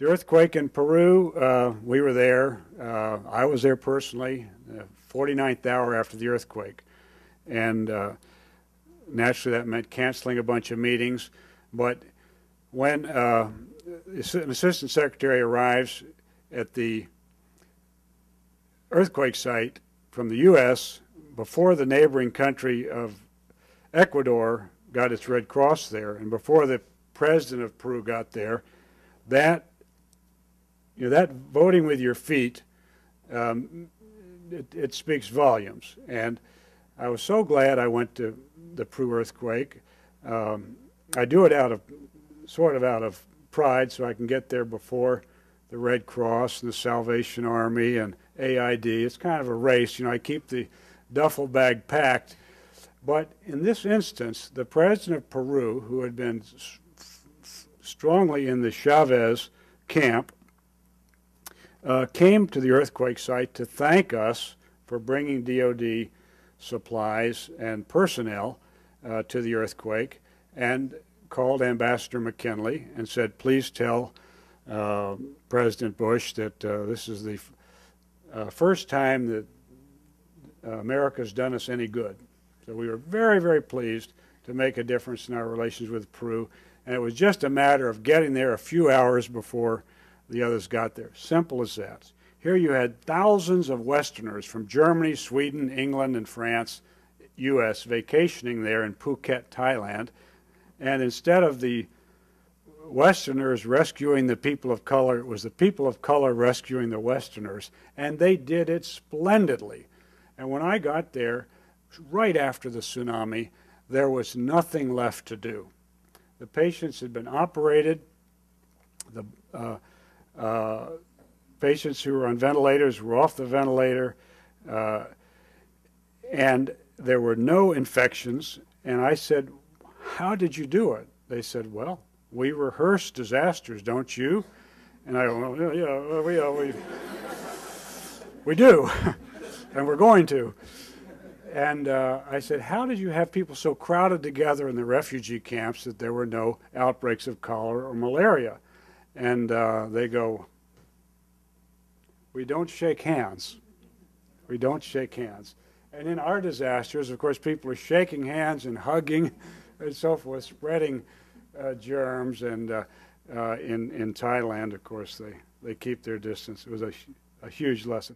The earthquake in Peru, we were there. I was there personally, 49th hour after the earthquake. And naturally that meant canceling a bunch of meetings. But when an assistant secretary arrives at the earthquake site from the U.S., before the neighboring country of Ecuador got its Red Cross there, and before the president of Peru got there, that voting with your feet, it speaks volumes. And I was so glad I went to the Peru earthquake. I do it sort of out of pride, so I can get there before the Red Cross and the Salvation Army and AID. It's kind of a race. I keep the duffel bag packed. But in this instance, the president of Peru, who had been strongly in the Chavez camp, came to the earthquake site to thank us for bringing DoD supplies and personnel to the earthquake, and called Ambassador McKinley and said, please tell President Bush that this is the first time that America's done us any good. So we were very, very pleased to make a difference in our relations with Peru, and it was just a matter of getting there a few hours before the others got there. Simple as that. Here you had thousands of Westerners from Germany, Sweden, England, and France, U.S., vacationing there in Phuket, Thailand, and instead of the Westerners rescuing the people of color, it was the people of color rescuing the Westerners, and they did it splendidly. And when I got there, right after the tsunami, there was nothing left to do. The patients had been operated. The patients who were on ventilators were off the ventilator, and there were no infections. And I said, how did you do it? They said, well, we rehearse disasters, don't you? And I go, well, yeah, we do, and we're going to. And I said, how did you have people so crowded together in the refugee camps that there were no outbreaks of cholera or malaria? And they go, we don't shake hands. We don't shake hands. And in our disasters, of course, people are shaking hands and hugging and so forth, spreading germs. And in Thailand, of course, they keep their distance. It was a huge lesson.